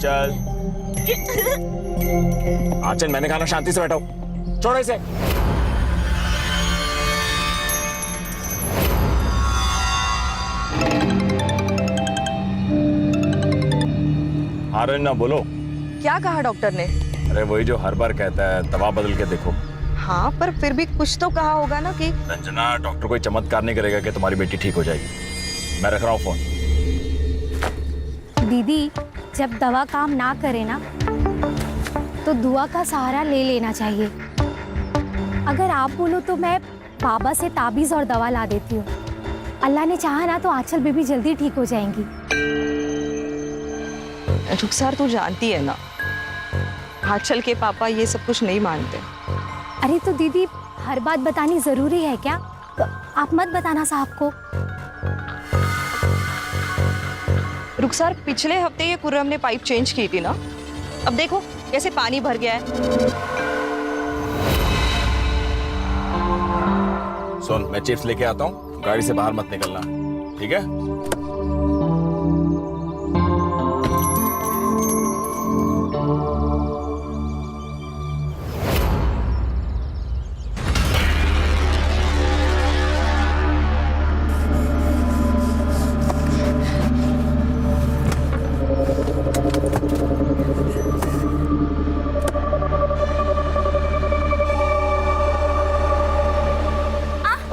आंचल, आंचल मैंने कहा ना शांति से बैठो, छोड़ो इसे। ना बोलो। क्या कहा डॉक्टर ने? अरे वही जो हर बार कहता है, दवा बदल के देखो। हाँ, पर फिर भी कुछ तो कहा होगा ना कि रंजना, डॉक्टर कोई चमत्कार नहीं करेगा कि तुम्हारी बेटी ठीक हो जाएगी। मैं रख रहा हूँ फोन। दीदी, जब दवा काम ना करे ना तो दुआ का सहारा ले लेना चाहिए। अगर आप बोलो तो मैं बाबा से ताबीज और दवा ला देती हूँ। अल्लाह ने चाहा ना तो आंचल बेबी जल्दी ठीक हो जाएंगी। रुखसार, तू जानती है ना, आंचल के पापा ये सब कुछ नहीं मानते। अरे तो दीदी, हर बात बतानी जरूरी है क्या? तो आप मत बताना साहब को। रुखसार, पिछले हफ्ते ये खुर्रम ने पाइप चेंज की थी ना, अब देखो कैसे पानी भर गया है। सुन, मैं चिप्स लेके आता हूँ, गाड़ी से बाहर मत निकलना, ठीक है?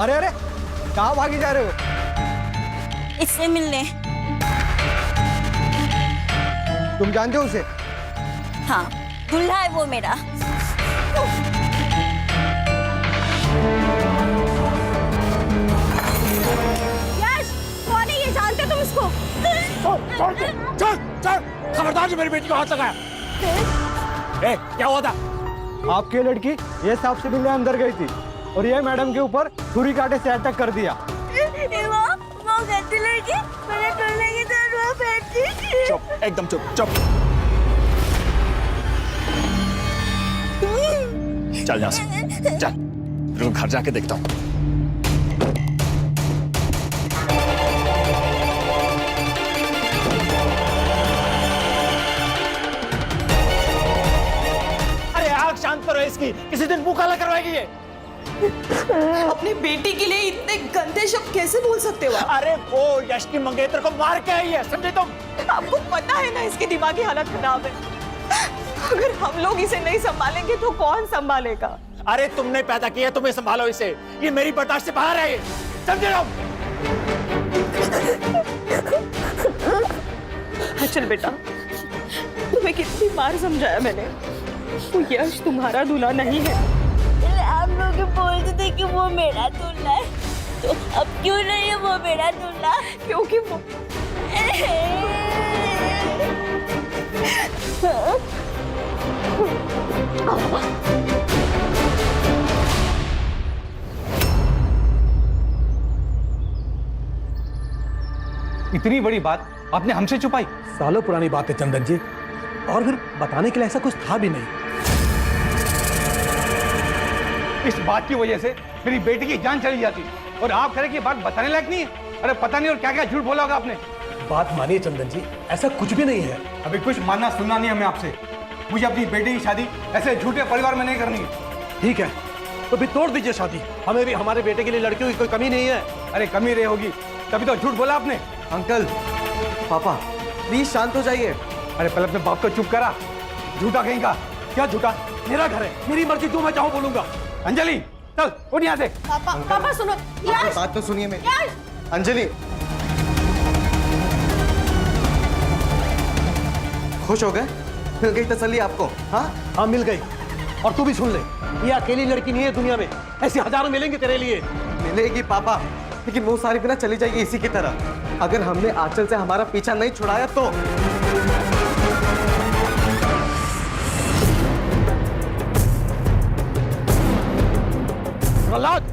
अरे अरे, कहाँ भागी जा रहे हो? इससे मिलने। तुम जानते हो उसे? हाँ, दूल्हा है वो मेरा। यश, कौन है ये? जानते तुम इसको? चल चल, खबरदार जो मेरी बेटी को हाथ लगाया। ए, क्या हुआ था? आपकी लड़की ये सांप से मिलने अंदर गई थी और ये मैडम के ऊपर छुरी कांटे से अटैक कर दिया। वो गंदी लड़की मेरे दूल्हे की तरफ बैठी थी। चुप, एकदम चुप चुप। चल यहाँ से, चल, रुक, घर जाके देखता हूँ। अरे आग शांत करो इसकी, किसी दिन मुंह काला करवाएगी ये। अपनी बेटी के लिए इतने गंदे शब्द कैसे बोल सकते हो? अरे वो यश की मंगेतर को मार के आई है, समझे तुम? आपको पता है ना इसकी दिमागी हालत खराब है। अगर हम लोग इसे नहीं संभालेंगे तो कौन संभालेगा? अरे तुमने पैदा किया, तुम्हें संभालो इसे, ये मेरी बर्दाश्त से बाहर है, समझे तुम? चल बेटा, तुम्हें कितनी बार समझाया मैंने, वो यश तुम्हारा दूल्हा नहीं है। आप लोग बोलते थे कि वो मेरा दूल्हा है, तो अब क्यों नहीं है वो मेरा दूल्हा? क्योंकि वो इतनी बड़ी बात आपने हमसे छुपाई? सालों पुरानी बात है चंदन जी, और फिर बताने के लिए ऐसा कुछ था भी नहीं। इस बात की वजह से मेरी बेटी की जान चली जाती और आप कह रहे कि ये बात बताने लायक नहीं है। अरे पता नहीं और क्या क्या झूठ बोला होगा आपने। बात मानिए चंदन जी, ऐसा कुछ भी नहीं है। अभी कुछ मानना सुनना नहीं हमें आपसे। मुझे अपनी बेटी की शादी ऐसे झूठे परिवार में नहीं करनी है। ठीक है, तो भी तोड़ दीजिए शादी। हमें भी हमारे बेटे के लिए लड़कियों की कोई कमी नहीं है। अरे कमी रही होगी, तभी तो झूठ बोला आपने। अंकल, पापा, प्लीज शांत हो जाइए। अरे पहले अपने बाप को चुप करा, झूठा कहीं का। क्या झूठा? मेरा घर है, मेरी मर्जी, जो मैं चाहूँ बोलूंगा। अंजलि चल उठ यहाँ से। पापा सुनो। यश, बात तो सुनिए मेरी। अंजलि, खुश हो गए? मिल गई तसल्ली आपको? हाँ हाँ, मिल गई। और तू भी सुन ले, ये अकेली लड़की नहीं है दुनिया में, ऐसी हजारों मिलेंगे तेरे लिए। मिलेगी पापा, लेकिन वो सारी बिना चली जाएगी इसी की तरह। अगर हमने आंचल से हमारा पीछा नहीं छुड़ाया तो। प्रहलाद,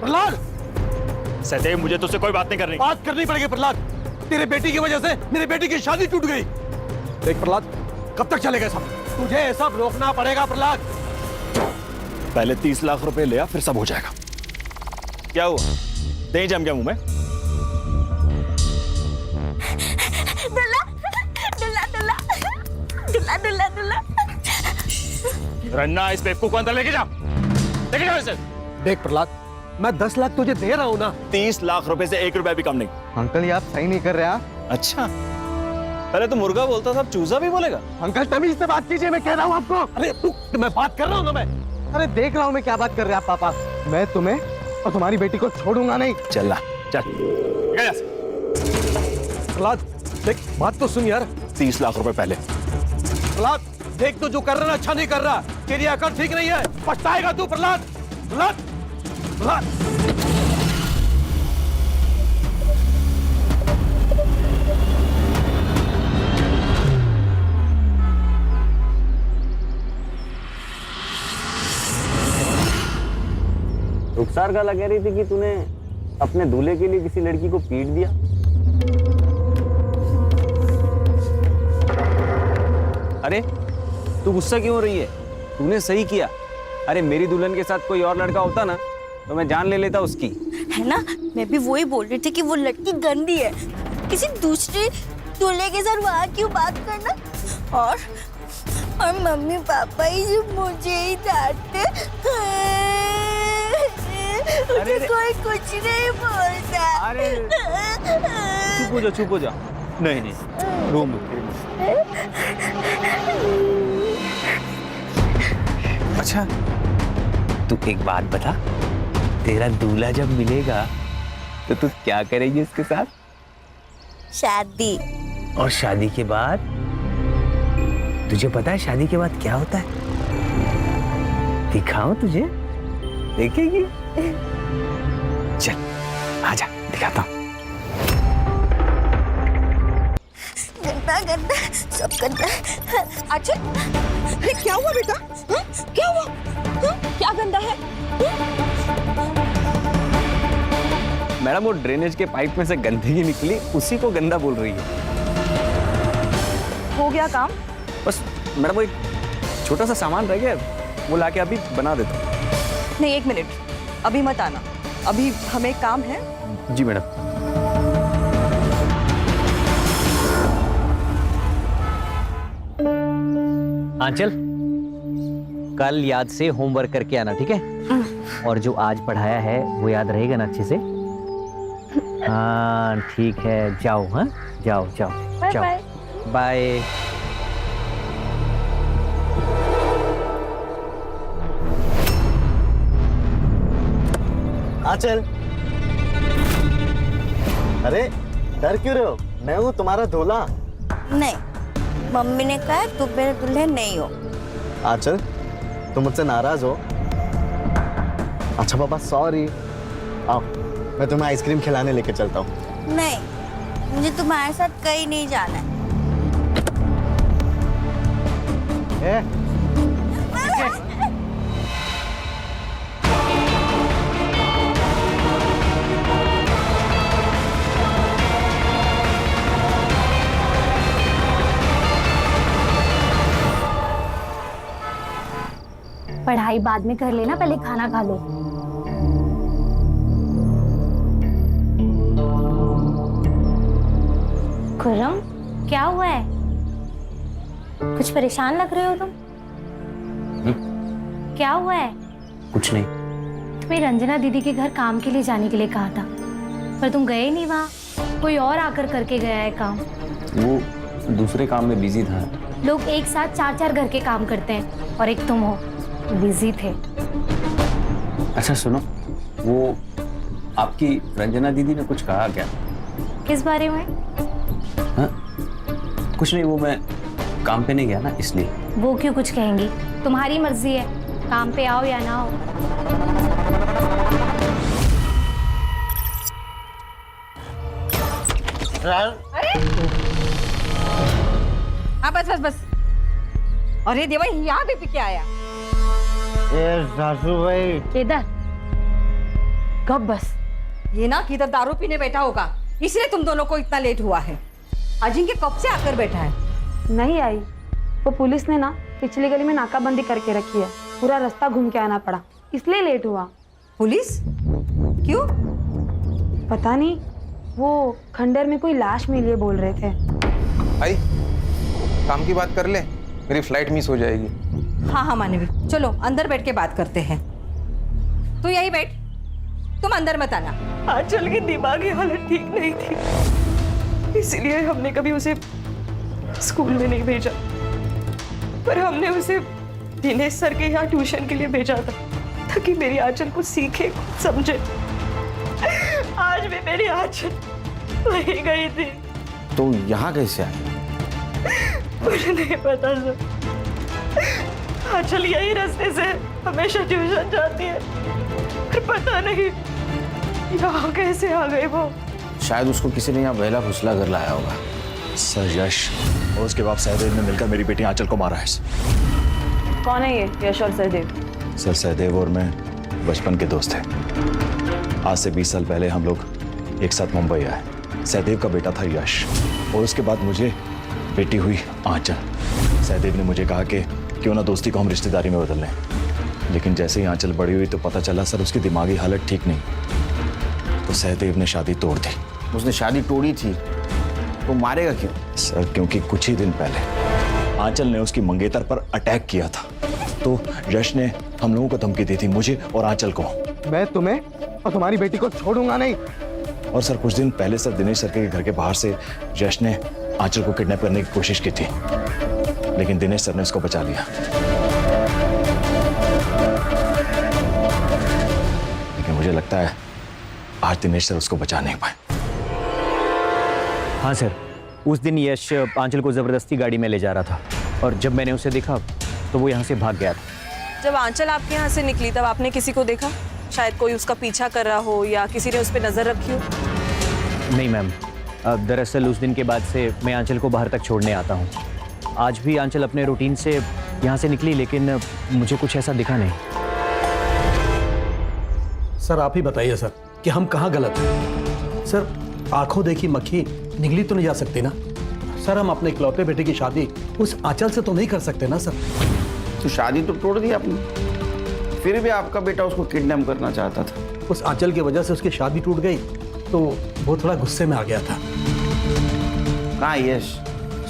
प्रहलाद, सदैव मुझे तुझसे कोई बात नहीं करनी। बात करनी पड़ेगी प्रहलाद। तेरे बेटी की वजह से मेरी बेटी की शादी टूट गई। देख प्रहलाद, कब तक चलेगा सब? तुझे सब रोकना पड़ेगा प्रहलाद। पहले 30 लाख रुपए लिया, फिर सब हो जाएगा। क्या हुआ? दही जम गया मुंह में? दूल्हा, दूल्हा दूल्हा दूल्हा दूल्हा। रन्ना, इस बेवकूफ को अंदर लेके जाओ इसे। देख प्रहलाद, मैं 10 लाख तुझे दे रहा हूँ ना। 30 लाख रुपए से 1 रुपया भी कम नहीं। अंकल ये आप सही नहीं कर रहे आप। अच्छा, पहले तो मुर्गा बोलता था, अब चूजा भी बोलेगा। अंकल तमीज से बात कीजिए, मैं कह रहा हूँ आपको। अरे रुक, मैं बात कर रहा हूँ ना मैं। अरे देख रहा हूँ मैं क्या बात कर रहे हैं आप पापा। मैं तुम्हें और तुम्हारी बेटी को छोड़ूंगा नहीं। चल चल गया। प्रहलाद देख, बात तो सुन यार। 30 लाख रुपए पहले। प्रहलाद देख, तो जो कर रहा है अच्छा नहीं कर रहा। तेरी अकल ठीक नहीं है, पछताएगा तू प्रहलाद। प्रहलाद, प्रहलाद। रुखसार गाला कह रही थी कि तूने अपने दूल्हे के लिए किसी लड़की को पीट दिया। अरे तू गुस्सा क्यों हो रही है? तूने सही किया। अरे मेरी दुल्हन के साथ कोई और लड़का होता ना तो मैं जान ले लेता उसकी। है ना, मैं भी वही बोल रही थी कि वो लड़की गंदी है। किसी दूसरे दूल्हे के साथ वहाँ क्यों बात करना। और मम्मी पापा ही जो मुझे ही डांटते। मुझे कोई कुछ नहीं बोलता। अरे चुप हो जा। नहीं नहीं, रूम अच्छा तू एक बात बता, तेरा दूल्हा जब मिलेगा तो तू क्या करेगी उसके साथ? शादी। और शादी के बाद तुझे पता है शादी के बाद क्या होता है? दिखाऊं तुझे? देखेगी? चल आजा दिखाता हूं। गंदा गंदा सब गंदा। अच्छा, अरे क्या हुआ बेटा? क्या हुआ? क्या गंदा है? मैडम वो ड्रेनेज के पाइप में से गंदगी निकली, उसी को गंदा बोल रही है। हो गया काम? बस मैडम वो एक छोटा सा सामान रह गया, वो लाके अभी बना देता हूं। नहीं, 1 मिनट, अभी मत आना, अभी हमें काम है। जी मैडम। आंचल, कल याद से होमवर्क करके आना, ठीक है? और जो आज पढ़ाया है वो याद रहेगा ना अच्छे से? हाँ ठीक है, जाओ। हाँ जाओ जाओ जाओ, बाय। आंचल, अरे डर क्यों रहे हो? मैं हूँ तुम्हारा दूल्हा। नहीं, मम्मी ने कहा तू मेरे दूल्हे नहीं हो। आंचल तुम मुझसे नाराज हो? अच्छा पापा सॉरी। आओ मैं तुम्हें आइसक्रीम खिलाने लेके चलता हूँ। नहीं, मुझे तुम्हारे साथ कहीं नहीं जाना है। पढ़ाई बाद में कर लेना, पहले खाना खा लो। खुर्रम, क्या हुआ है? कुछ परेशान लग रहे हो तुम। क्या हुआ है? कुछ नहीं। तुम्हें रंजना दीदी के घर काम के लिए जाने के लिए कहा था, पर तुम गए नहीं वहाँ। कोई और आकर करके गया है काम। वो दूसरे काम में बिजी था। लोग एक साथ 4-4 घर के काम करते हैं और एक तुम हो, बिजी थे। अच्छा सुनो, वो आपकी रंजना दीदी ने कुछ कहा क्या? किस बारे में? हाँ? कुछ नहीं, वो मैं काम पे नहीं गया ना इसलिए। वो क्यों कुछ कहेंगी? तुम्हारी मर्जी है, काम पे आओ या ना आओ। हाँ बस। अरे देवा, यहाँ भी पी के आया। सासू भाई, केदार, कब बस। ये ना किधर दारू पीने बैठा होगा, इसलिए तुम दोनों को इतना लेट हुआ है। अजिंक्य कब से आकर बैठा है? नहीं आई, वो पुलिस ने ना पिछली गली में नाकाबंदी करके रखी है, पूरा रास्ता घूम के आना पड़ा, इसलिए लेट हुआ। पुलिस? क्यों? पता नहीं, वो खंडर में कोई लाश मिली है बोल रहे थे। भाई काम की बात कर ले, मेरी फ्लाइट मिस हो जाएगी। हाँ हाँ मानवी, चलो अंदर बैठ के बात करते हैं। तू यही बैठ, तुम अंदर मत आना। आंचल की दिमागी हालत ठीक नहीं थी, इसलिए हमने कभी उसे स्कूल में नहीं भेजा, पर हमने उसे दिनेश सर के यहाँ ट्यूशन के लिए भेजा था ताकि मेरी आंचल को सीखे, कुछ समझे। आज भी मेरी आंचल वही गई थी। तो यहाँ कैसे आई? मुझे नहीं पता सर, आंचल यही रास्ते से हमेशा ट्यूशन जाती है, पर पता नहीं यहाँ कैसे आ गई वो। शायद उसको किसी ने यहाँ बहला फुसला कर लाया होगा। सर यश और उसके बाप सहदेव ने मिलकर मेरी बेटी आंचल को मारा है। कौन है ये यश और सहदेव? सर सहदेव और मैं बचपन के दोस्त हैं। आज से 20 साल पहले हम लोग एक साथ मुंबई आए। सहदेव का बेटा था यश और उसके बाद मुझे बेटी हुई आंचल। सहदेव ने मुझे कहा कि क्यों ना दोस्ती को हम रिश्तेदारी में बदल लें, लेकिन जैसे ही आंचल बड़ी हुई तो पता चला सर उसकी दिमागी हालत ठीक नहीं, तो सहदेव ने शादी तोड़ दी। उसने शादी तोड़ी थी तो मारेगा क्यों? सर क्योंकि कुछ ही दिन पहले आंचल ने उसकी मंगेतर पर अटैक किया था, तो यश ने हम लोगों को धमकी दी थी, मुझे और आंचल को। मैं तुम्हें और तुम्हारी बेटी को छोड़ूंगा नहीं। और सर कुछ दिन पहले सर दिनेश सर के घर के बाहर से यश ने आंचल को किडनैप करने की कोशिश की थी, लेकिन दिनेश सर ने उसको बचा लिया। लेकिन मुझे लगता है आज दिनेश सर उसको बचा नहीं पाए। हाँ सर, उस दिन यश आंचल को जबरदस्ती गाड़ी में ले जा रहा था और जब मैंने उसे देखा तो वो यहाँ से भाग गया था। जब आंचल आपके यहाँ से निकली तब आपने किसी को देखा? शायद कोई उसका पीछा कर रहा हो या किसी ने उस पर नजर रखी हो? नहीं मैम, दरअसल उस दिन के बाद से मैं आंचल को बाहर तक छोड़ने आता हूँ। आज भी आंचल अपने रूटीन से यहाँ से निकली, लेकिन मुझे कुछ ऐसा दिखा नहीं। सर आप ही बताइए सर कि हम कहाँ गलत हैं? सर आंखों देखी मक्खी निगली तो नहीं जा सकती ना सर। हम अपने इकलौते बेटे की शादी उस आंचल से तो नहीं कर सकते ना सर। तो शादी तो तोड़ दी आपने, फिर भी आपका बेटा उसको किडनैप करना चाहता था। उस आंचल की वजह से उसकी शादी टूट गई तो वो थोड़ा गुस्से में आ गया था। कहाँ यश?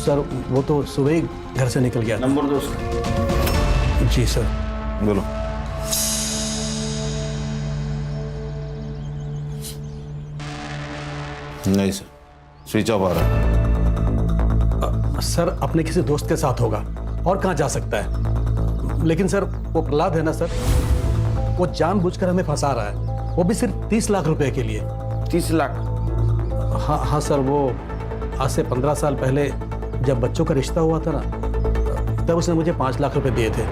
सर वो तो सुबह ही घर से निकल गया था। नंबर दो उसका। जी सर। बोलो। नहीं सर, स्विच ऑफ आ रहा है। सर अपने किसी दोस्त के साथ होगा, और कहाँ जा सकता है? लेकिन सर वो प्रहलाद है ना सर, वो जानबूझकर हमें फंसा रहा है, वो भी सिर्फ 30 लाख रुपए के लिए। 30 लाख? हाँ हाँ सर, वो आज से 15 साल पहले जब बच्चों का रिश्ता हुआ था ना, तब उसने मुझे 5 लाख रुपए दिए थे,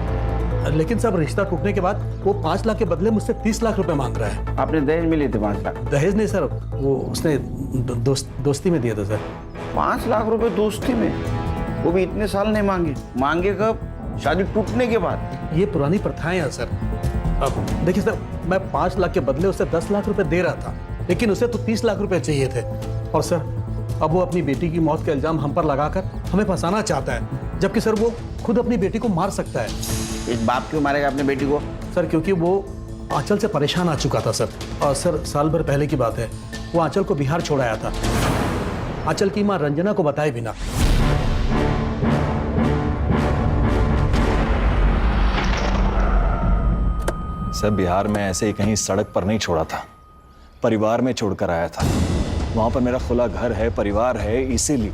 लेकिन सब रिश्ता टूटने के बाद वो 5 लाख के बदले मुझसे 30 लाख रुपए मांग रहा है। आपने दहेज में लिए थे 5 लाख? दहेज नहीं सर, वो उसने दोस्ती में दिया था सर। 5 लाख रुपए दोस्ती में? वो भी इतने साल नहीं मांगे? मांगे कब? शादी टूटने के बाद? ये पुरानी प्रथाएं हैं सर। अब देखिए सर, मैं 5 लाख के बदले उसे 10 लाख रुपए दे रहा था, लेकिन उसे तो 30 लाख रुपए चाहिए थे। और सर अब वो अपनी बेटी की मौत का इल्जाम हम पर लगाकर हमें फंसाना चाहता है, जबकि सर वो खुद अपनी बेटी को मार सकता है। एक बाप क्यों मारेगा अपने बेटी को? सर क्योंकि वो आंचल से परेशान आ चुका था सर। और सर साल भर पहले की बात है, वो आंचल को बिहार छोड़ आया था, आंचल की माँ रंजना को बताए बिना। सर बिहार में ऐसे ही कहीं सड़क पर नहीं छोड़ा था, परिवार में छोड़कर आया था। वहां पर मेरा खुला घर है, परिवार है, इसीलिए।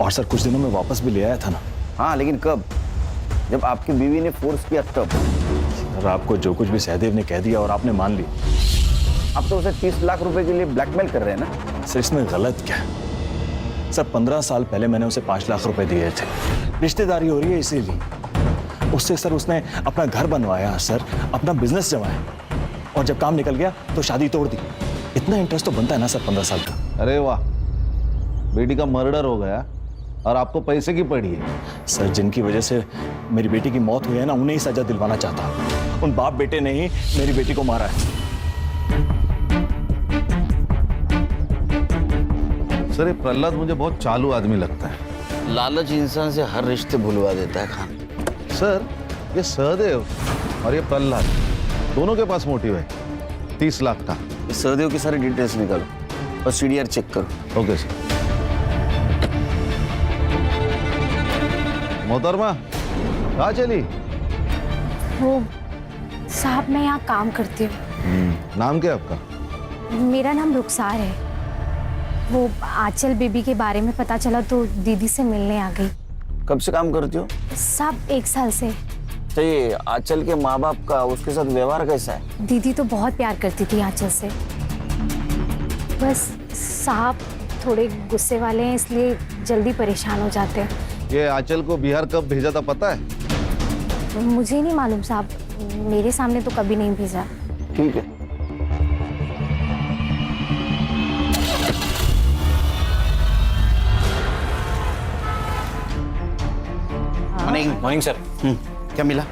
और सर कुछ दिनों में वापस भी ले आया था ना। हाँ लेकिन कब? जब आपकी बीवी ने फोर्स किया तब? सर आपको जो कुछ भी सहदेव ने कह दिया और आपने मान लिया। आप तो उसे 30 लाख रुपए के लिए ब्लैकमेल कर रहे हैं ना? सर इसमें गलत क्या है? सर 15 साल पहले मैंने उसे 5 लाख रुपए दिए थे, रिश्तेदारी हो रही है इसीलिए। उससे सर उसने अपना घर बनवाया सर, अपना बिजनेस जमाया, और जब काम निकल गया तो शादी तोड़ दी। इतना इंटरेस्ट तो बनता है ना सर 15 साल का। अरे वाह, बेटी का मर्डर हो गया और आपको पैसे की पड़ी है। सर जिनकी वजह से मेरी बेटी की मौत हुई है ना, उन्हें ही सजा दिलवाना चाहता हूं। उन बाप बेटे ने ही मेरी बेटी को मारा है। सर ये प्रहलाद मुझे बहुत चालू आदमी लगता है। लालच इंसान से हर रिश्ते भुलवा देता है खान। सर ये सहदेव और ये प्रहलाद दोनों के पास मोटिव है 30 लाख का। सहदेव की सारी डिटेल्स निकालो और सीडीआर चेक करो। Okay sir. मोहतरमा कहाँ चली? वो साहब मैं यहाँ काम करती हूँ। नाम क्या आपका? मेरा नाम रुखसार है। वो आंचल बेबी के बारे में पता चला तो दीदी से मिलने आ गई। कब से काम करती हो? साहब 1 साल से। तो ये आंचल के माँ बाप का उसके साथ व्यवहार कैसा है? दीदी तो बहुत प्यार करती थी आंचल से। बस साहब थोड़े गुस्से वाले हैं, इसलिए जल्दी परेशान हो जाते हैं। ये आंचल को बिहार कब भेजा था पता है? मुझे नहीं मालूम साहब, मेरे सामने तो कभी नहीं भेजा। ठीक है। Morning sir. क्या मिला?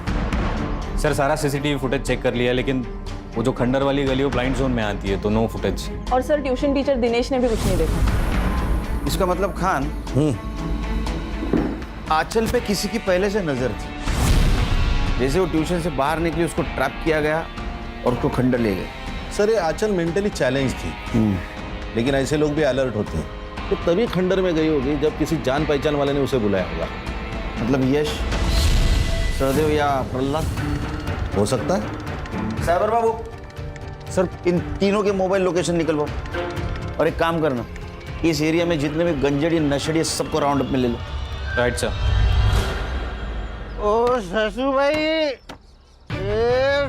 सर सारा सीसीटीवी फुटेज चेक कर लिया, लेकिन वो जो खंडर वाली गली वो ब्लाइंड जोन में आती है, तो नो फुटेज। और सर ट्यूशन टीचर दिनेश ने भी कुछ नहीं देखा। इसका मतलब खान आंचल पे किसी की पहले से नजर थी। जैसे वो ट्यूशन से बाहर निकली उसको ट्रैप किया गया और उसको खंडर ले गए। सर ये आंचल मेंटली चैलेंज थी, लेकिन ऐसे लोग भी अलर्ट होते हैं। तो तभी खंडर में गई होगी जब किसी जान पहचान वाले ने उसे बुलाया होगा। मतलब यश, सहदेव या प्रहलाद हो सकता है। साइबर बाबू सर, इन तीनों के मोबाइल लोकेशन निकलवाओ और एक काम करना, इस एरिया में जितने भी गंजड़ी नशड़ी सबको राउंड अप में ले लो। Right sir. ओ सासू भाई,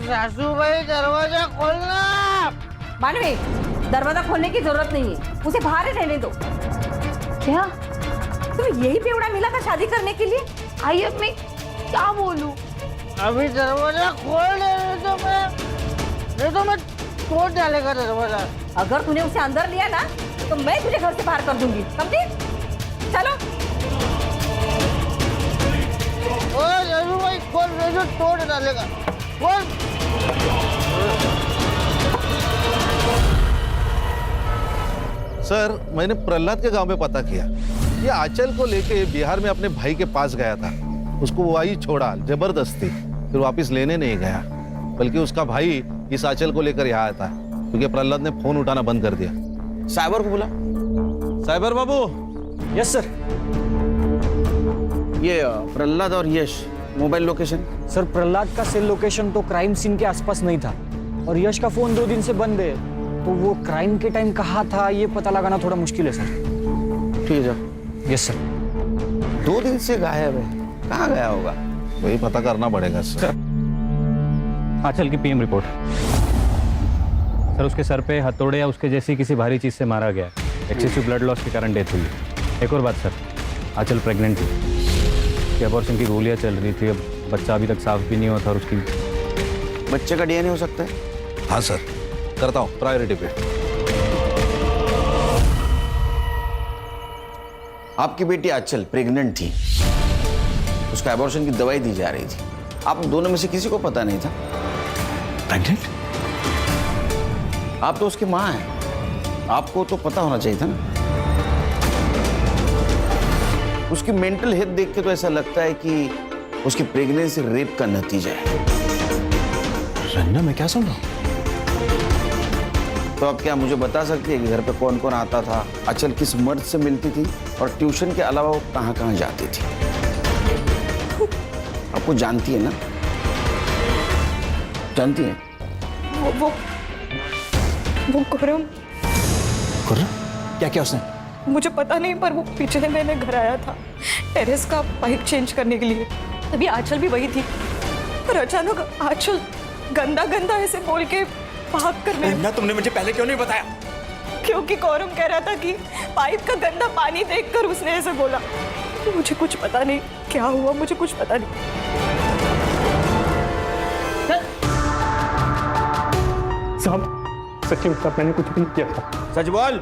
सासू भाई दरवाजा खोलना। मानवी, दरवाजा खोलने की जरूरत नहीं है, उसे बाहर ही रहने दो। क्या तुम्हें यही बेवड़ा मिला था शादी करने के लिए? आई अब मैं क्या बोलूं? अभी दरवाजा खोल दे नहीं तो मैं तोड़ डालेगा दरवाजा। अगर तूने उसे अंदर लिया ना तो मैं तुझे घर से बाहर कर दूंगी, समझी? चलो। ओ सासू भाई खोल दे, जो तोड़ डालेगा। खोल। सर मैंने प्रहलाद के गांव में पता किया, ये आंचल को लेके बिहार में अपने भाई के पास गया था। उसको वही छोड़ा जबरदस्ती, फिर वापस लेने नहीं गया, बल्कि उसका भाई इस आंचल को लेकर यहाँ आया था, क्योंकि प्रहलाद ने फोन उठाना बंद कर दिया। साइबर को बुला। साइबर बाबू। Yes sir. ये प्रहलाद और Yash mobile location. Sir Prahlad का सेल लोकेशन तो क्राइम सीन के आसपास नहीं था, और यश का फोन 2 दिन से बंद है, तो वो क्राइम के टाइम कहाँ था ये पता लगाना थोड़ा मुश्किल है सर। ठीक है जाओ। Yes sir. 2 दिन से गायब है, कहाँ गया होगा? वही पता करना पड़ेगा सर। आंचल की पीएम रिपोर्ट। सर उसके सर पे हथौड़े या उसके जैसी किसी भारी चीज से मारा गया। एक्सेसिव ब्लड लॉस के कारण डेथ हुई। एक और बात सर, आंचल प्रेग्नेंट थी, उसकी अबॉर्शन की गोलियां चल रही थी, अब बच्चा अभी तक साफ भी नहीं हुआ था, और उसकी बच्चे का डीएनए हो सकता है? हाँ सर, करता हूँ प्रायोरिटी पे। आपकी बेटी आंचल प्रेग्नेंट थी, उसका अबॉर्शन की दवाई दी जा रही थी, आप दोनों में से किसी को पता नहीं था? प्रेग्नेंट? आप तो उसकी माँ हैं, आपको तो पता होना चाहिए था ना। उसकी मेंटल हेल्थ देख के तो ऐसा लगता है कि उसकी प्रेगनेंसी रेप का नतीजा है। रन्ना मैं क्या सुन रहा हूँ? तो आप क्या मुझे बता सकती है कि घर पे कौन कौन आता था, आंचल किस मर्द से मिलती थी, और ट्यूशन के अलावा वो कहाँ कहाँ जाती थी? आपको जानती है ना? जानती है? वो खुर्रम। खुर्रम? क्या क्या उसने? मुझे पता नहीं, पर वो पीछे मैंने घर आया था टेरेस का पाइप चेंज करने के लिए, तभी आंचल भी वही थी, पर अचानक आंचल गंदा गंदा ऐसे बोल के भाग कर ना, तुमने मुझे पहले क्यों नहीं बताया? क्योंकि कौरम कह रहा था कि पाइप का गंदा पानी देखकर उसने ऐसे बोला। मुझे कुछ पता नहीं क्या हुआ, मुझे कुछ पता नहीं। साहब सच्ची साहब मैंने कुछ भी नहीं किया था। सच बोल,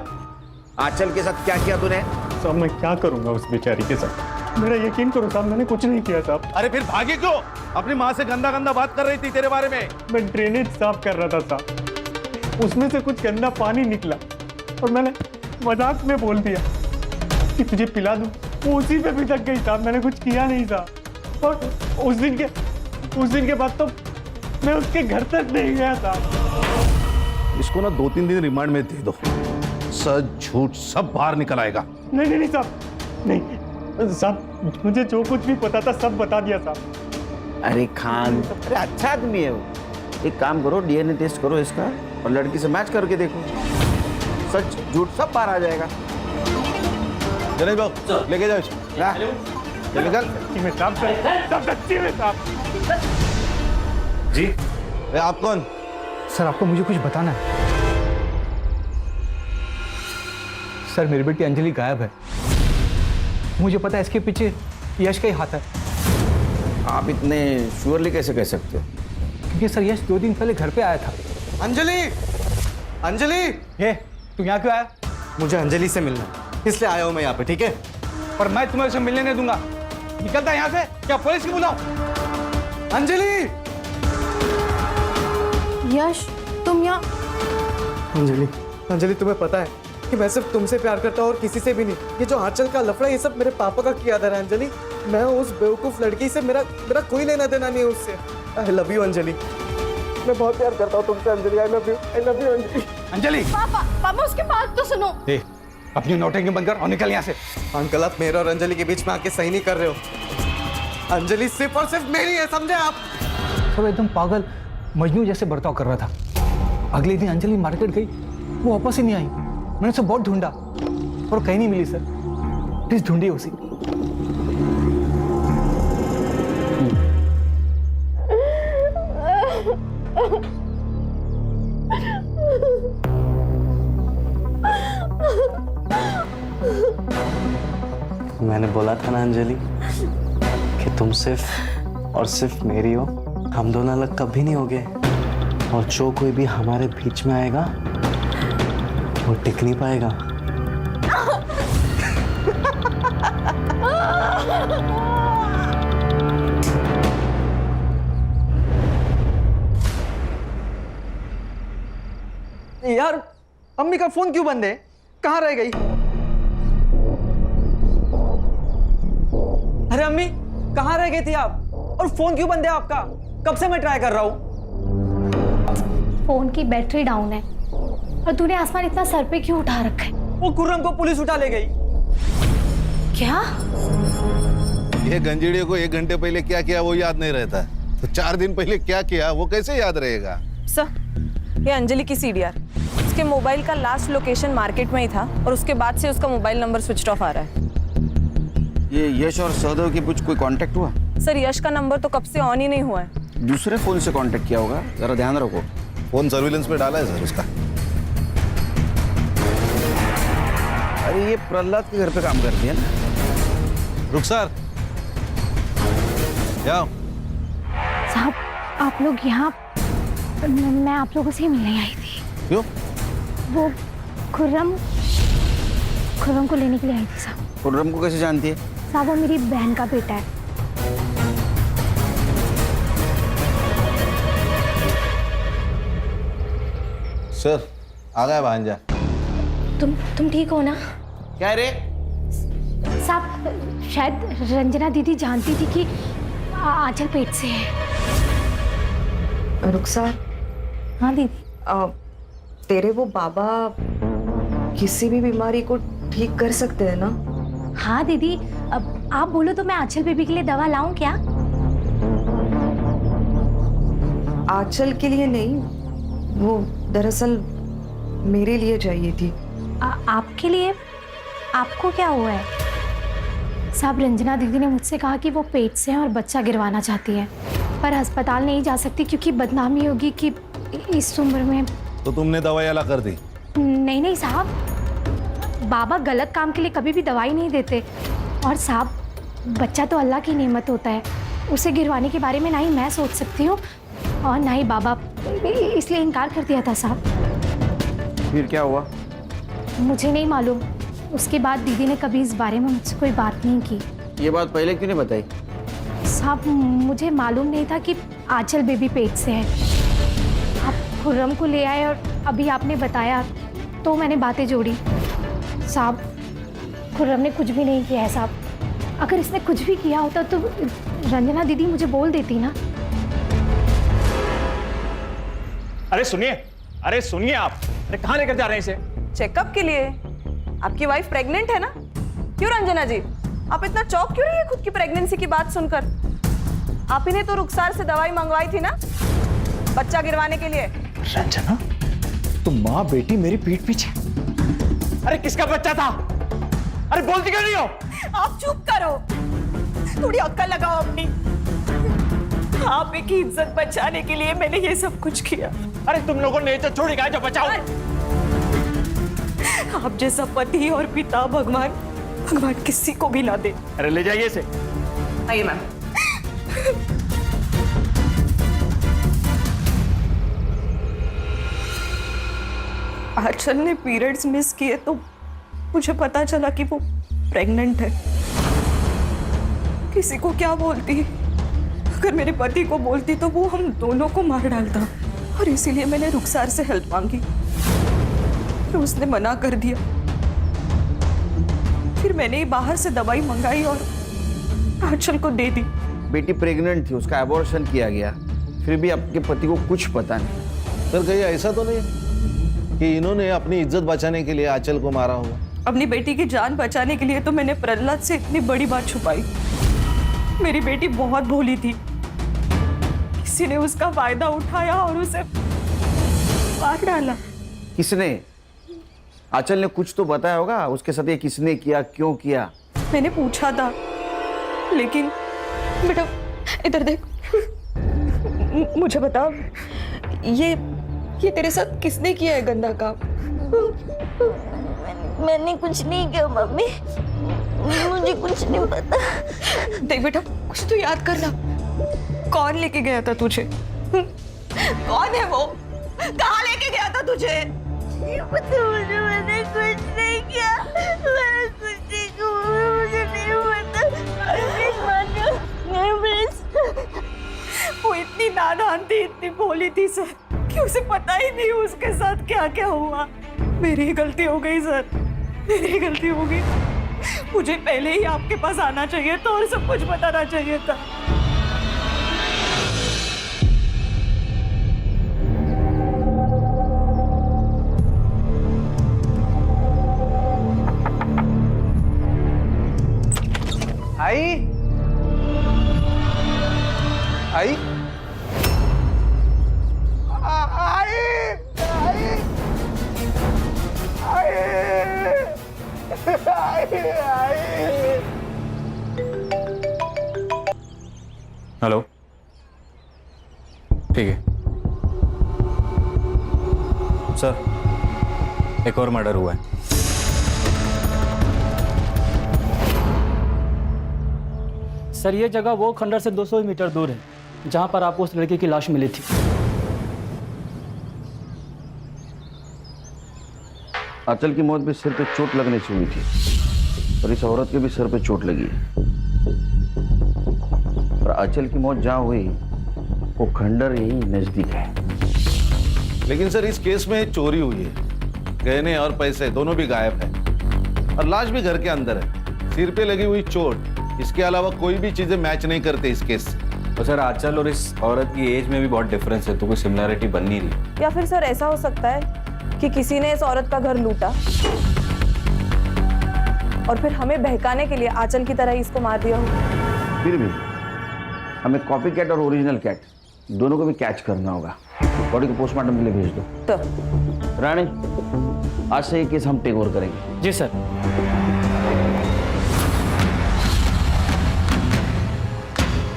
आंचल के साथ क्या किया तूने? साहब मैं क्या करूंगा उस बेचारी के साथ, मेरा यकीन करो साहब, मैंने कुछ नहीं किया साहब। अरे फिर भागी क्यों? अपनी माँ से गंदा गंदा बात कर रही थी तेरे बारे में। मैं ड्रेनेज साफ कर रहा था साहब, उसमें से कुछ गंदा पानी निकला और मैंने मजाक में बोल दिया कि तुझे पिला दूं, वो उसी पे भी तक गई साहब, मैंने कुछ किया नहीं साहब। और उस दिन के बाद तो मैं उसके घर तक नहीं गया साहब। इसको ना 2-3 दिन रिमांड में दे दो, सच झूठ सब बाहर निकल आएगा। नहीं साहब, नहीं, साहब मुझे जो कुछ भी पता था सब बता दिया साहब। अरे खान, अरे अच्छा आदमी है वो। एक काम करो, डीएनए टेस्ट करो इसका और लड़की से मैच करके देखो, सच झूठ सब बाहर आ जाएगा। गणेश बाबू लेके जाओ इसको। चल निकल। सच्ची में साहब, सब सच्ची में साहब। जी अरे आप कौन? सर आपको मुझे कुछ बताना है। सर मेरी बेटी अंजलि गायब है। मुझे पता है इसके पीछे यश का ही हाथ है। आप इतने श्योरली कैसे कह सकते हो? क्योंकि सर यश 2 दिन पहले घर पे आया था। अंजलि, अंजलि, ये तू यहाँ क्यों आया? मुझे अंजलि से मिलना है, इसलिए आया हूँ मैं यहाँ पे, ठीक है? और मैं तुम्हें उसे मिलने नहीं दूंगा। निकलता है यहाँ से, क्या पुलिस की बुलाऊं? अंजलि! यश तुम यहाँ? अंजलि, अंजलि तुम्हें पता है कि मैं सिर्फ तुमसे प्यार करता हूँ और किसी से भी नहीं। ये जो आंचल का लफड़ा, ये सब मेरे पापा का किया था अंजलि। मैं उस बेवकूफ लड़की से मेरा कोई लेना देना नहीं है उससे। आई लव यू अंजलि, मैं बहुत प्यार करता हूँ तुमसे Anjali. I love you Anjali. Anjali पापा उसके बात तो सुनो। अपनी नौटंकी बंद कर और निकल यहाँ से। अंकल आप मेरे और अंजलि के बीच में आके सही नहीं कर रहे हो। अंजलि सिर्फ और सिर्फ मेरी है, समझे आप? सब एकदम पागल मजनू जैसे बर्ताव कर रहा था। अगले दिन अंजलि मार्केट गई, वो वापस ही नहीं आई। मैंने उसे बहुत ढूंढा और कहीं नहीं मिली सर। प्लीज ढूंढिए उसे। मैंने बोला था ना अंजलि कि तुम सिर्फ और सिर्फ मेरी हो। हम दोनों अलग कभी नहीं होंगे और जो कोई भी हमारे बीच में आएगा वो टिक नहीं पाएगा। यार अम्मी का फोन क्यों बंद है? कहाँ रह गई? अरे अम्मी कहाँ रह गई थी आप? और फोन क्यों बंद है आपका? कब से मैं ट्राई कर रहा हूँ। फोन की बैटरी डाउन है। और तूने आसमान इतना सर पे क्यों उठा रखा है? वो खुर्रम को पुलिस उठा ले गई। क्या? ये गंजेड़ियों को 1 घंटे पहले क्या किया वो याद नहीं रहता, तो 4 दिन पहले क्या किया वो कैसे याद रहेगा? सर ये अंजलि की सीडीआर। उसके मोबाइल का लास्ट लोकेशन मार्केट में ही था और उसके बाद से उसका मोबाइल नंबर स्विच ऑफ आ रहा है। ये यश और सहदेव के बीच कोई कांटेक्ट हुआ? सर यश का नंबर तो कब से ऑन ही नहीं हुआ है। दूसरे फोन से कांटेक्ट किया होगा, जरा ध्यान रखो। फोन सर्विलेंस में डाला है सर उसका। अरे ये प्रहलाद के घर पे काम करती है ना? रुखसार क्या? साहब आप लोग यहाँ? मैं आप लोगों से मिलने आई थी। क्यों? वो खुर्रम को लेने के लिए आई थी साहब। खुर्रम को कैसे जानती है? साहब वो मेरी बहन का बेटा है। सर आ गया भांजा। तुम ठीक हो ना? क्या रे? साहब शायद रंजना दीदी जानती थी कि आंचल पेट से है। रुखसार। हाँ दीदी। तेरे वो बाबा किसी भी बीमारी को ठीक कर सकते हैं ना? हाँ दीदी, अब आप बोलो तो मैं आंचल बेबी के लिए दवा लाऊं क्या? आंचल के लिए नहीं, वो दरअसल मेरे लिए चाहिए थी। आपके लिए? आपको क्या हुआ है? साहब रंजना दीदी ने मुझसे कहा कि वो पेट से हैं और बच्चा गिरवाना चाहती है, पर अस्पताल नहीं जा सकती क्योंकि बदनामी होगी कि इस उम्र में। तो तुमने दवाई अला कर दी? नहीं साहब, बाबा गलत काम के लिए कभी भी दवाई नहीं देते। और साहब बच्चा तो अल्लाह की नेमत होता है, उसे गिरवाने के बारे में ना ही मैं सोच सकती हूँ और ना ही बाबा, इसलिए इनकार कर दिया था साहब। फिर क्या हुआ? मुझे नहीं मालूम। उसके बाद दीदी ने कभी इस बारे में मुझसे कोई बात नहीं की। ये बात पहले क्यों नहीं बताई? साहब मुझे मालूम नहीं था कि आंचल बेबी पेट से है। आप खुर्रम को ले आए और अभी आपने बताया तो मैंने बातें जोड़ी। साहब खुर्रम ने कुछ भी नहीं किया है साहब। अगर इसने कुछ भी किया होता तो रंजना दीदी मुझे बोल देती ना। अरे सुनिए आप। अरे कहाँ लेकर जा रहे हैं इसे? चेकअप के लिए। आपकी वाइफ प्रेग्नेंट है ना? क्यों रंजना जी? आप इतना चौंक क्यों रही है खुद की प्रेगनेंसी की बात सुनकर? आप ही ने तो रुखसार से दवाई मंगवाई थी ना बच्चा गिरवाने के लिए। रंजना, तो माँ बेटी मेरी पीठ पीछे। अरे किसका बच्चा था? अरे बोलती क्यों नहीं हो? आप चुप करो, थोड़ी अक्ल लगाओ अपनी। आप की इज्जत बचाने के लिए मैंने ये सब कुछ किया। अरे तुम लोगों ने तो छोड़ी गाय जो बचाओ। आप जैसा पति और पिता भगवान किसी को भी ना दे। अरे ले जाइए इसे। आइए मैम। आंचल ने पीरियड्स मिस किए तो मुझे पता चला कि वो प्रेग्नेंट है। किसी को क्या बोलती? अगर मेरे पति को बोलती तो वो हम दोनों को मार डालता, और इसीलिए मैंने रुखसार से हेल्प मांगी। फिर उसने मना कर दिया। फिर मैंने बाहर से दवाई मंगाई और आंचल को दे दी। बेटी प्रेग्नेंट थी, उसका अबॉर्शन किया गया, फिर भी आपके पति को कुछ पता नहीं। सर कहीं ऐसा तो नहीं कि इन्होंने अपनी इज्जत बचाने के लिए आंचल को मारा होगा? अपनी बेटी की जान बचाने के लिए तो मैंने प्रहलाद से इतनी बड़ी बात छुपाई। मेरी बेटी बहुत भोली थी, किसी ने उसका फायदा उठाया और उसे मार डाला। किसने? आंचल ने कुछ तो बताया होगा उसके साथ, ये किसने किया, क्यों किया? मैंने पूछा था, लेकिन बेटा इधर देख, मुझे बता, ये तेरे साथ किसने किया है गंदा काम? मैंने कुछ नहीं किया मम्मी, मुझे कुछ नहीं पता। देख बेटा, कुछ तो याद करना। कौन लेके गया था तुझे? कौन है वो? कहाँ लेके गया था तुझे? मैंने कुछ नहीं किया, मैंने कुछ नहीं किया, मुझे नहीं पता। वो इतनी नादान थी, इतनी भोली थी सर, कि उसे पता ही नहीं उसके साथ क्या क्या हुआ। मेरी गलती हो गई सर, मेरी गलती हो गई। मुझे पहले ही आपके पास आना चाहिए था और सब कुछ बताना चाहिए था। आई आई हेलो, ठीक है सर, एक और मर्डर हुआ है। सर ये जगह वो खंडर से 200 मीटर दूर है जहां पर आपको उस लड़के की लाश मिली थी। आंचल की मौत भी सिर पे चोट लगने से हुई थी, और इस औरत के भी सिर पे चोट लगी है। और आंचल की मौत जहां हुई वो खंडर यही नजदीक है। लेकिन सर इस केस में चोरी हुई है, गहने और पैसे दोनों भी गायब है, और लाश भी घर के अंदर है। सिर पे लगी हुई चोट, इसके अलावा कोई भी चीजें मैच नहीं करते इस केस से। तो सर आंचल और इस औरत की एज में भी बहुत डिफरेंस है, तो कोई सिमिलरिटी बन नहीं रही। या फिर सर ऐसा हो सकता है कि किसी ने इस औरत का घर लूटा और फिर हमें बहकाने के लिए आंचल की तरह ही इसको मार दिया हो। फिर भी हमें कॉपी कैट और ओरिजिनल कैट दोनों को भी कैच करना होगा। बॉडी को पोस्टमार्टम के लिए भेज दो। तो रानी, आज से ये केस हम टेक ओवर करेंगे। जी सर।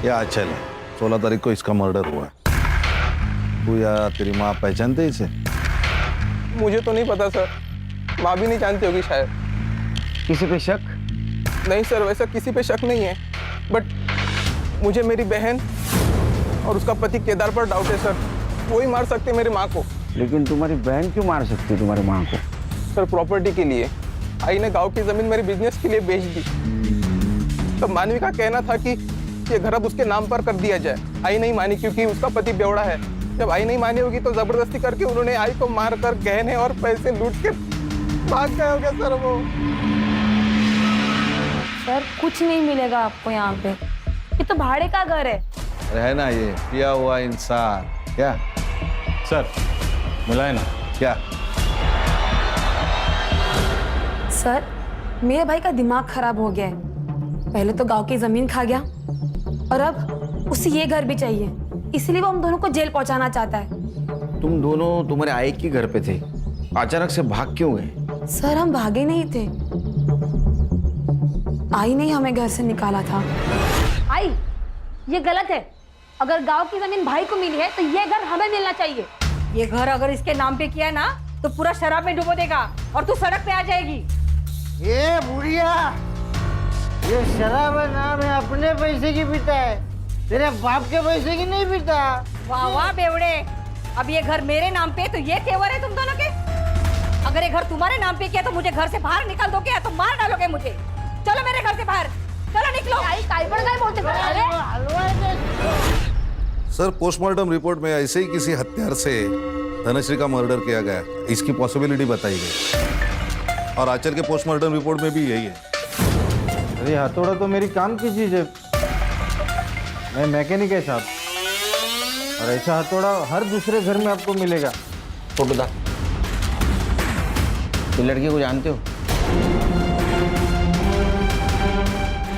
यह आंचल है, 16 तारीख को इसका मर्डर हुआ है। तू या तेरी माँ पहचानते इसे? मुझे तो नहीं पता सर, माँ भी नहीं जानती होगी शायद। किसी पे शक? नहीं सर, वैसा किसी पे शक नहीं है, बट मुझे मेरी बहन और उसका पति केदार पर डाउट है सर। वो ही मार सकते मेरी माँ को। लेकिन तुम्हारी बहन क्यों मार सकती है तुम्हारी माँ को? सर प्रॉपर्टी के लिए। आई ने गांव की जमीन मेरी बिजनेस के लिए बेच दी। तो मानवी का कहना था कि ये घर अब उसके नाम पर कर दिया जाए। आई नहीं मानी क्योंकि उसका पति बेवड़ा है। जब आई नहीं मानी होगी तो जबरदस्ती करके उन्होंने आई को मार कर गहने और पैसे लूट के भाग गए होंगे सर वो। सर कुछ नहीं मिलेगा आपको यहाँ पे, ये तो भाड़े का घर है। है ना ये पिया हुआ इंसान। क्या सर मिला है ना? क्या सर मेरे भाई का दिमाग खराब हो गया है। पहले तो गांव की जमीन खा गया और अब उसे ये घर भी चाहिए, इसलिए वो हम दोनों को जेल पहुंचाना चाहता है। तुम दोनों तुम्हारे आई के घर पे थे, अचानक से भाग क्यों गए? सर हम भागे नहीं थे, आई ने हमें घर से निकाला था। आई, ये गलत है। अगर गांव की जमीन भाई को मिली है तो ये घर हमें मिलना चाहिए। ये घर अगर इसके नाम पे किया ना तो पूरा शराब में डुबो देगा और तू सड़क पे आ जाएगी। ये बुढ़िया, ये शराब नाम है, अपने पैसे की पीता है, तेरे बाप के पैसे की नहीं पीता। वाह वाह बेवड़े, अब ये घर मेरे नाम पे तो ये तेवर है तुम दोनों के। अगर ये घर तुम्हारे नाम पे किया तो मुझे घर से बाहर निकाल दोगे या तो मार डालोगे मुझे। चलो मेरे घर से बाहर, चलो निकलो। काय पड़ गए बोलते सर, पोस्टमार्टम रिपोर्ट में ऐसे ही किसी हत्यार से धनश्री का मर्डर किया गया, इसकी पॉसिबिलिटी बताई गई और आंचल के पोस्टमार्टम रिपोर्ट में भी यही है। अरे हथौड़ा तो मेरी काम की चीज है, मैं मैकेनिक है साहब, और ऐसा हथौड़ा हर दूसरे घर में आपको मिलेगा। फोटो दा। ये लड़की को जानते हो?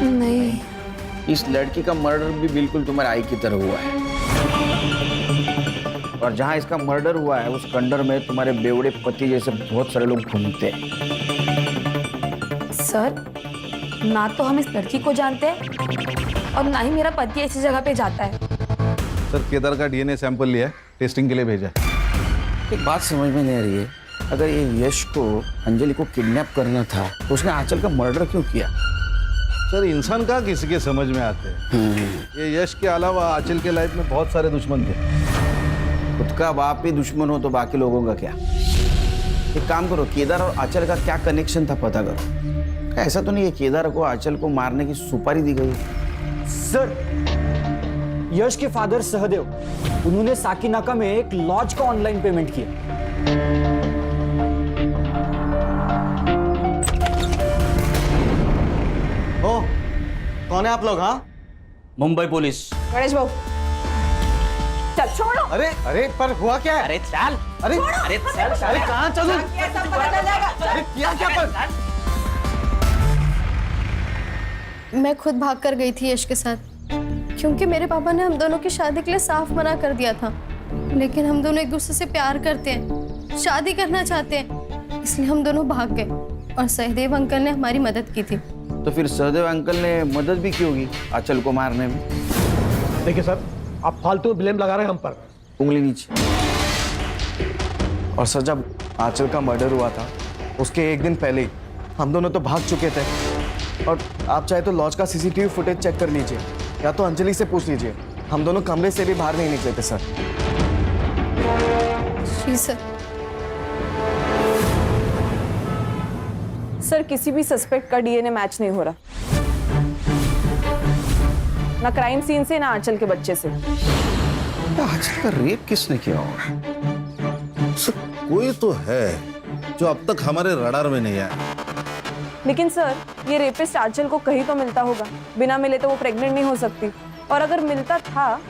नहीं। इस लड़की का मर्डर भी बिल्कुल तुम्हारे आई की तरह हुआ है, और जहां इसका मर्डर हुआ है उस खंडर में तुम्हारे बेवड़े पति जैसे बहुत सारे लोग घूमते हैं। सर, ना तो हम इस लड़की को जानते हैं और ना ही मेरा पति ऐसी जगह पे जाता है। सर, केदार का डीएनए सैंपल लिया है, टेस्टिंग के लिए भेजा है। एक बात समझ में नहीं आ रही है, अगर ये यश को अंजलि को किडनैप करना था तो उसने आंचल का मर्डर क्यों किया? सर, इंसान का किसी के समझ में आते हैं। ये यश के अलावा आंचल के लाइफ में बहुत सारे दुश्मन थे। खुद का बाप ही दुश्मन हो तो बाकी लोगों का क्या? एक काम करो, केदार और आंचल का क्या कनेक्शन था पता करो। ऐसा तो नहीं है केदार को आंचल को मारने की सुपारी दी गई? सर, यश के फादर सहदेव, उन्होंने साकीनाका में एक लॉज का ऑनलाइन पेमेंट किया। ओ, कौन है आप लोग? हाँ, मुंबई पुलिस। गणेश भाऊ, चल छोड़ो। अरे अरे, पर हुआ क्या है? अरे चल, अरे अरे चल, अरे कहाँ चलूं? अरे क्या क्या पर? मैं खुद भाग कर गई थी यश के साथ, क्योंकि मेरे पापा ने हम दोनों की शादी के लिए साफ मना कर दिया था। लेकिन हम दोनों एक दूसरे से प्यार करते हैं, शादी करना चाहते हैं, इसलिए हम दोनों भाग गए और सहदेव अंकल ने हमारी मदद की थी। तो फिर सहदेव अंकल ने मदद भी की होगी आंचल को मारने में। देखिए सर, आप फालतू ब्लेम लगा रहे हैं हम पर। उंगली नीचे। और सर, जब आंचल का मर्डर हुआ था उसके एक दिन पहले ही हम दोनों तो भाग चुके थे, और आप चाहे तो लॉज का सीसीटीवी फुटेज चेक कर लीजिए या तो अंजलि से पूछ लीजिए, हम दोनों कमरे से भी बाहर नहीं निकले थे सर। जी सर। सर, किसी भी सस्पेक्ट का डीएनए मैच नहीं हो रहा, ना क्राइम सीन से ना आंचल के बच्चे से। आंचल का रेप किसने किया होगा? सर, कोई तो है जो अब तक हमारे रडार में नहीं आया। लेकिन सर, ये रेपिस्ट आंचल को कहीं तो मिलता होगा, बिना मिले तो वो प्रेग्नेंट नहीं हो सकती, और अगर मिलता था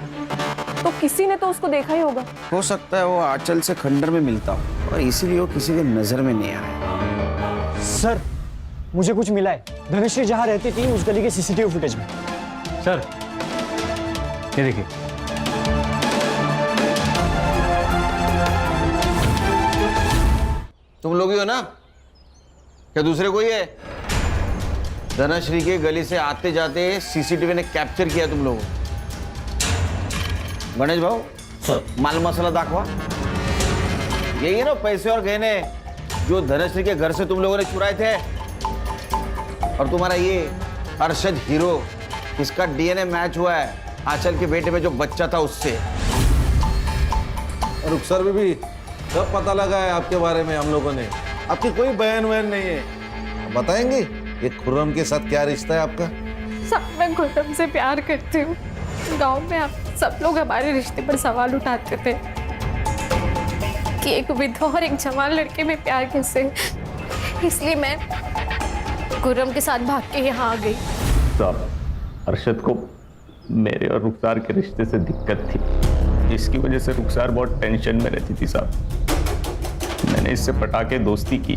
तो किसी ने तो उसको देखा ही होगा। हो सकता है वो आंचल से खंडर में मिलता हो और इसीलिए वो किसी के नजर में नहीं आया। सर, मुझे कुछ मिला है, धनश्री जहां रहती थी उस गली के सीसीटीवी फुटेज में। सर, ये देखिए। तुम लोग ही हो ना? क्या दूसरे कोई है? धनश्री के गली से आते जाते सीसीटीवी ने कैप्चर किया तुम लोगों। गणेश भाऊ, माल मसाला दाखवा। यही है ना पैसे और गहने जो धनश्री के घर से तुम लोगों ने चुराए थे? और तुम्हारा ये अरशद हीरो, इसका डीएनए मैच हुआ है आंचल के बेटे में जो बच्चा था उससे। रुखसर भी सब पता लगा है आपके बारे में हम लोगों ने। आपकी कोई बयान वयान नहीं है, बताएंगे ये खुर्रम के साथ क्या रिश्ता है आपका? सब मैं खुर्रम से प्यार करती हूँ। गांव में आप सब लोग हमारे रिश्ते पर सवाल उठाते थे कि एक विधवा और एक जवान लड़के में प्यार कैसे, इसलिए मैं खुर्रम के साथ भाग के यहाँ आ गई। साहब, अरशद को मेरे और रुखसार के रिश्ते से दिक्कत थी, जिसकी वजह से रुखसार बहुत टेंशन में रहती थी साहब। मैंने इससे पटा के दोस्ती की,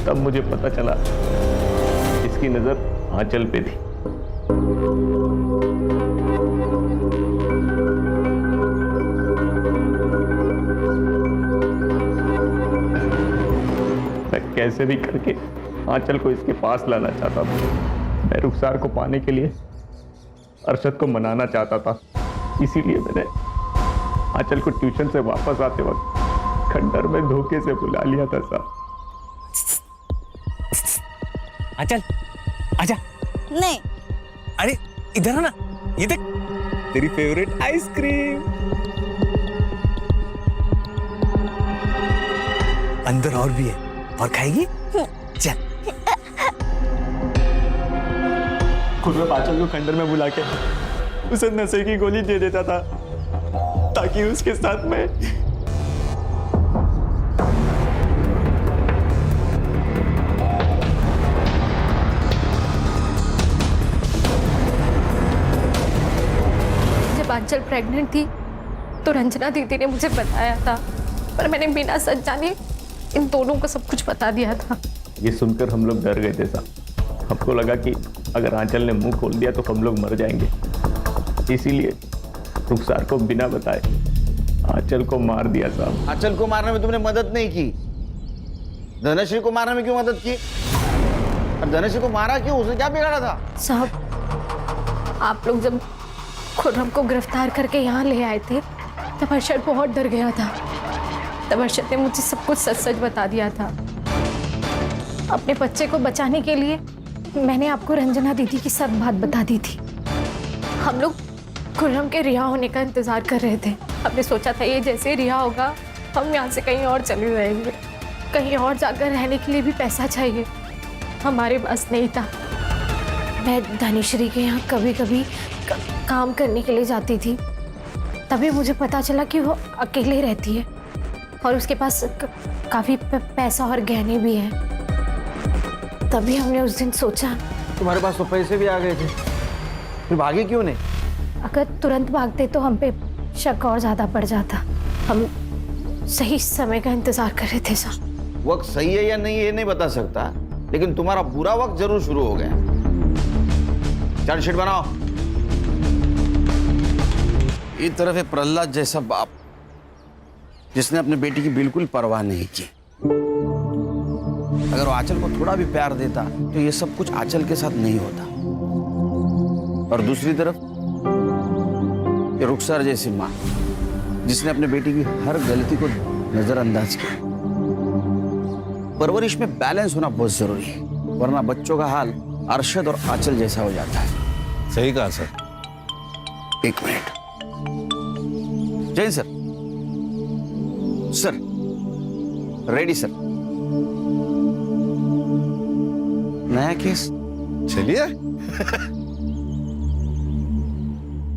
तब मुझे पता चला इसकी नज़र आंचल पे थी। मैं कैसे भी करके आंचल को इसके पास लाना चाहता था। मैं रुखसार को पाने के लिए अरशद को मनाना चाहता था। इसीलिए मैंने आंचल को ट्यूशन से वापस आते वक्त खंडर में धोखे से बुला लिया था साहब। आंचल आजा। नहीं। अरे इधर आ ना, ये देख तेरी फेवरेट आइसक्रीम। अंदर और भी है, और खाएगी? चल। खुद में आंचल को खंडर में बुला के उसे नशे की गोली दे देता था ताकि उसके साथ में जब आंचल प्रेग्नेंट थी तो रंजना दीदी ने मुझे बताया था, पर मैंने बिना सच जाने इन दोनों को सब कुछ बता दिया था। ये सुनकर हम लोग डर गए थे साहब। हमको लगा कि अगर आंचल ने मुंह खोल दिया तो हम लोग मर जाएंगे। इसीलिए रुखसार को बिना बताए आंचल को मार दिया साहब। आंचल को मारने में तुमने मदद नहीं की, धनश्री को मारने में क्यों मदद की? और धनश्री को मारा क्यों? उसने क्या बिगाड़ा था? साहब, आप लोग जब खुर्रम को गिरफ्तार करके यहाँ ले आए थे तब अरशद बहुत डर गया था। तब अरशद ने मुझे सब कुछ सच सच बता दिया था। अपने बच्चे को बचाने के लिए मैंने आपको रंजना दीदी की सब बात बता दी थी। हम लोग खुर्रम के रिहा होने का इंतजार कर रहे थे। हमने सोचा था ये जैसे रिहा होगा हम यहाँ से कहीं और चले जाएंगे। कहीं और जाकर रहने के लिए भी पैसा चाहिए, हमारे पास नहीं था। मैं दानिश्री के यहाँ कभी कभी काम करने के लिए जाती थी। तभी मुझे पता चला कि वो अकेले रहती है और उसके पास काफ़ी पैसा और गहने भी हैं। तभी हमने उस दिन सोचा तुम्हारे पास तो पैसे भी आ गए थे, फिर भागे क्यों नहीं? अगर तुरंत भागते तो हम पे शक और ज़्यादा बढ़ जाता। हम सही समय का इंतज़ार कर रहे थे सर। वक्त सही है या नहीं ये नहीं बता सकता, लेकिन तुम्हारा बुरा वक्त जरूर शुरू हो गया। चार्जशीट बनाओ। एक तरफ है प्रहलाद जैसा बाप जिसने अपने बेटी की बिल्कुल परवाह नहीं की। अगर वो आंचल को थोड़ा भी प्यार देता तो ये सब कुछ आंचल के साथ नहीं होता। और दूसरी तरफ ये रुखसार जैसी माँ जिसने अपने बेटी की हर गलती को नजरअंदाज किया। परवरिश में बैलेंस होना बहुत जरूरी है, वरना बच्चों का हाल अरशद और आंचल जैसा हो जाता है। सही कहा सर। एक minute. Jain sir. Sir ready sir. नया केस चलिए